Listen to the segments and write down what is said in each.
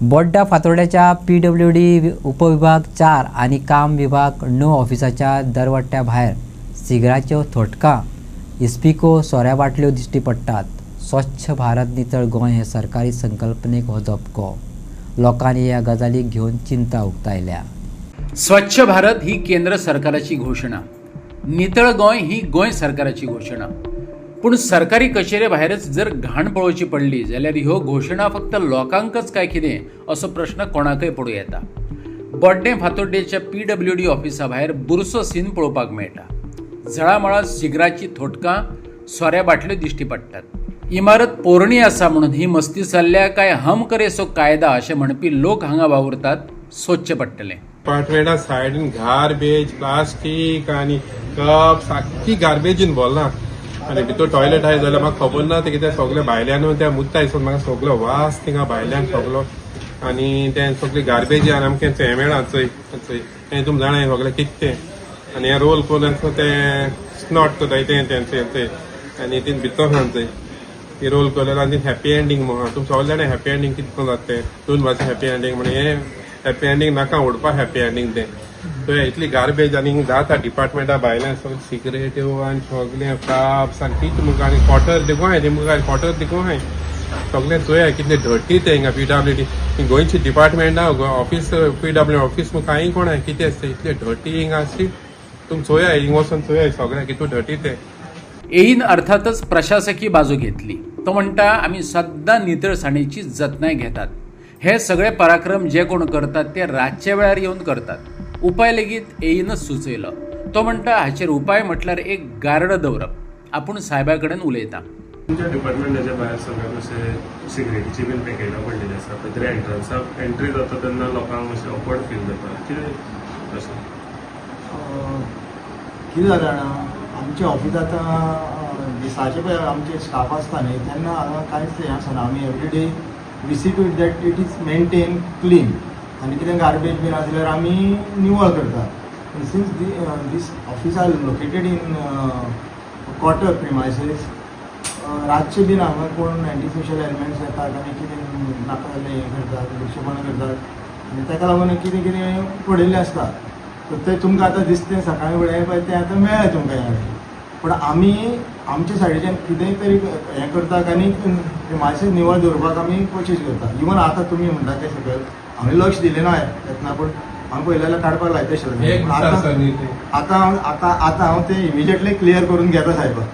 बोड्डा फातोर्ड्याच्या PWD उपविभाग 4 आणि काम विभाग 9 ऑफिसाच्या दरवट्ट्या भायर सिगराच्यो थोटकां, इस्पिको, सोऱ्या बाटल्यो दिश्टी पडटात. स्वच्छ भारत नितळ गोंय हे सरकारी संकल्पनेक हो झपको. लोकांनी ह्या गजालीक घेवन चिंता उक्तायल्या. स्वच्छ भारत ही केंद्र सरकाराची घोषणा, नितळ गोंय ही गोंय सरकाराची घोषणा. पूण सरकारी कचेरे भायरच जर घाण पळोवची पडली जाल्यार ह्यो घोषणा फक्त लोकांकच काय कितें असो प्रश्न कोणाकय पडूं येता. बोड्डे फातोड्डेच्या PWD ऑफिसा भायर बुरसो सीन पळोवपाक मेळटा. जळामळा सिगराची थोटकां, सोऱ्या बाटल्यो दिश्टी पडटात. इमारत पोरणी आसा म्हणून ही मस्ती चल्ल्या काय हम करे सो कायदा अशें म्हणपी लोक हांगा वावुरतात. सोदचें पडटलें. अपार्टमेंटा सायडीन गार्बेज, प्लास्टीक आनी कप सारकी गार्बेजीन भरला. आनी भितर टॉयलेट आहाय जाल्यार म्हाका खबर ना ते कितें सगळे भायल्यान त्या मुद्दा हिसोन म्हाका सगळो वास थिंगा भायल्यान सगळो आनी तें सगळे गार्बेजी आनी आमचे थंय मेळा चंय हें तुमी जाणाय सगळें कितें तें आनी हें रोल करून तें स्नॉट कोताय तें आनी तीन भितर चंय ती रोल कलर आनी हॅपी एंडींग म्हणून तुमी सगळे जाणाय हॅपी एंडींग कितें करून जाता तें दोन भाशे हॅपी एंडींग म्हणून हें हॅपी एंडींग नाका उडपा हॅपी एंडींग तें थंय इतली गार्बेज आनी जाता डिपार्टमेंटा भायल्यान सगळे सिगरेट्यो आनी सगळें काप्स आनी कितें मुखार आनी क्वॉटर देखूं हाय मुखार क्वॉटर देखूं हाय सगळें चोया कितलें धर्टी तें हिंगा PWD गोंयची डिपार्टमेंटा ऑफिस PWD ऑफिस मुखार हांय कोण हाय कितें आसता इतलें धर्टी हिंगा आसली तुमी चोया हिंगा वचून चोया सगळें कितू धर्टी तें. येईन अर्थातच प्रशासकीय बाजू घेतली. तो म्हणटा आमी सद्दां नितळसाणीची जतनाय घेतात. हे सगळे पराक्रम जे कोण करतात ते रातच्या वेळार येवन करतात. उपाय लेगीत येईनच सुचयलो. तो म्हणटा हाचेर उपाय म्हटल्यार एक गार्ड दवरप. आपूण साहेबा कडेन उलयता. तुमच्या डिपार्टमेंटाच्या भायर सगळ्यांक अशें सिगरेटीची बीन पॅकेटां पडलेली आसा खंय तरी एंट्रन्साक एंट्री जाता तेन्ना लोकांक अशें ऑकवर्ड फील जाता कितें अशें कितें जाता जाणा आमच्या ऑफिसांत दिसाचे पळय आमचे स्टाफ आसता न्ही तेन्ना हांगा कांयच हें आसना. आमी everyday we see to it that it is maintain clean आनी कितें गार्बेज बीन आसल्यार आमी निवळ करतात. Since these office are located in quarter premises रातचे बीन हांगा कोण एंटी सोशल एलिमेंट्स येतात आनी कितें नाका जाल्लें हें करतात दुश्मपणां करतात आनी ताका लागून कितें कितें पडिल्लें आसता तर तें तुमकां आतां दिसतें सकाळीं फुडें पळय तें आतां मेळ्ळें तुमकां ह्या पूण आमी आमचे सायडीच्यान कितेंय तरी हें करतात आनी प्रिमायसीस निवळ दवरपाक आमी कोशिश करतात. इवन आतां तुमी म्हणटा तें सगळें आमी लक्ष दिलें ना येतना पूण हांव पयलें जाल्यार काडपाक लायता आशिल्लें. आतां हांव तें इमिजिएटली क्लियर करून घेता साहेबाक.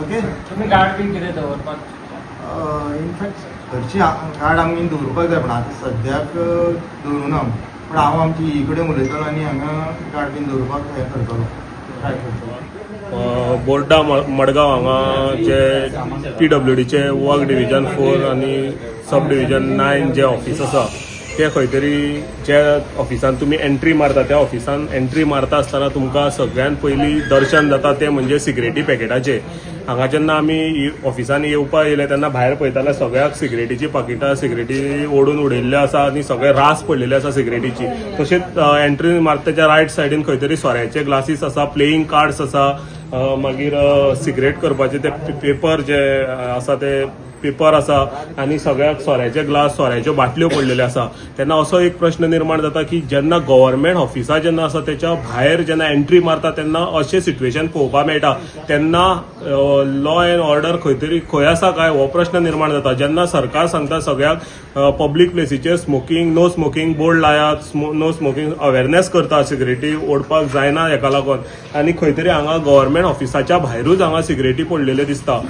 ओके तुमी गार्ड बीन कितें दवरपाक इनफॅक्ट घरची गार्ड आमी दवरपाक जाय पूण आतां सद्याक दवरुना पूण हांव आमची ही कडेन उलयतलो आनी हांगा गार्ड बीन दवरपाक हें करतलो ट्राय करतलो. बोर्डा मडगांव हांगा जे PWDचे वर्क डिविजन 4 आनी सब डिविजन 9 जे ऑफिस आसा ते खंय तरी ज्या ऑफिसान तुमी एंट्री मारता त्या ऑफिसान एंट्री मारता आसतना तुमकां सगळ्यात पयलीं दर्शन जाता तें म्हणजे सिगरेटी पॅकेटाचें. हांगा जेन्ना आमी ऑफिसान येवपा येयले तेन्ना भायर पळयताले सगळ्याक सिगरेटीची पाकिटां सिगरेटी ओडून उडयल्ल्यो आसा आनी सगळे रास पडलेले आसा सिगरेटीची. तशेंच एंट्री मारता तेच्या रायट सायडीन खंय तरी सोऱ्याचे ग्लासीस आसा, प्लेईंग कार्ड्स आसा, मागीर सिगरेट करपाचे ते पेपर जे आसा ते पेपर आसा आनी सगळ्याक सोऱ्याचे ग्लास सोऱ्याच्यो बाटल्यो पडलेल्यो आसा. तेन्ना असो एक प्रश्न निर्माण जाता की जेन्ना गव्हर्नमेंट ऑफिसां जेन्ना आसा तेच्या भायर जेन्ना एंट्री मारता तेन्ना अशें सिट्युएशन पळोवपाक मेळटा तेन्ना लॉ एंड ऑर्डर खंय तरी खंय आसा काय हो प्रश्न निर्माण जाता. जेन्ना सरकार सांगता सगळ्याक पब्लीक प्लेसीचेर स्मोकिंग नो स्मोकिंग बोर्ड लायात, नो स्मोकिंग अवेरनेस करता सिगरेटी ओडपाक जायना हेका लागून आनी खंय तरी हांगा गव्हर्नमेंट ऑफिसाच्या भायरूच हांगा सिगरेटी पडलेल्यो दिसता.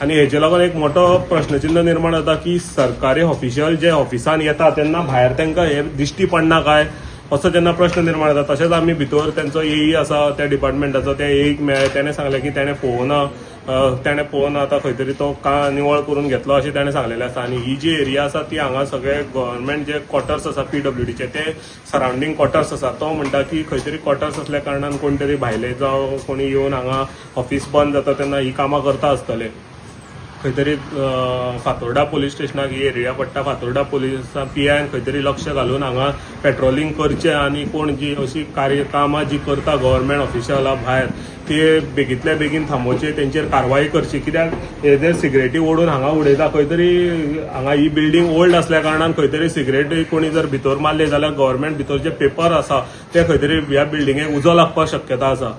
आनी हेचे लागून एक मोठो प्रश्नचिन्ह निर्माण जाता की सरकारी ऑफिशियल जे ऑफिसान येता तेन्ना भायर तांकां हे दिश्टी पडना काय असो जेन्ना प्रश्न निर्माण जाता. तशेंच आमी भितर तेंचो EE आसा त्या डिपार्टमेंटाचो त्या EEक मेळ्ळे तेणें सांगलें की तेणें पळोवन आतां खंय तरी तो निवळ करून घेतलो अशें ताणें सांगलेलें आसा. आनी ही जी एरिया आसा ती हांगा सगळे गव्हर्नमेंट जे क्वॉटर्स आसा PWDचे ते सरावंडींग क्वॉटर्स आसा. तो म्हणटा की खंय तरी क्वॉटर्स असल्या कारणान कोण तरी भायले जावं कोणी येवन हांगा ऑफिस बंद जाता तेन्ना ही कामां करता आसतले. खंय तरी फातोर्डा पुलीस स्टेशनाक ही एरिया पडटा, फातोर्डा पुलीस PIन खंय तरी लक्ष घालून हांगा पेट्रोलिंग करचें आनी कोण जी अशी कामां जी करता गव्हर्मेंट ऑफिशियलां भायर ते बेगींतल्या बेगीन थांबोवचे, तेंचेर कारवाई करची. कित्याक हे जर सिगरेटी ओडून हांगा उडयता, खंय तरी हांगा ही बिल्डींग ओल्ड असल्या कारणान खंय तरी सिगरेट कोणी जर भितर मारले जाल्यार गव्हर्मेंट भितर जे पेपर आसा ते खंय तरी ह्या बिल्डिंगेक उजो लागपाक शक्यता आसा.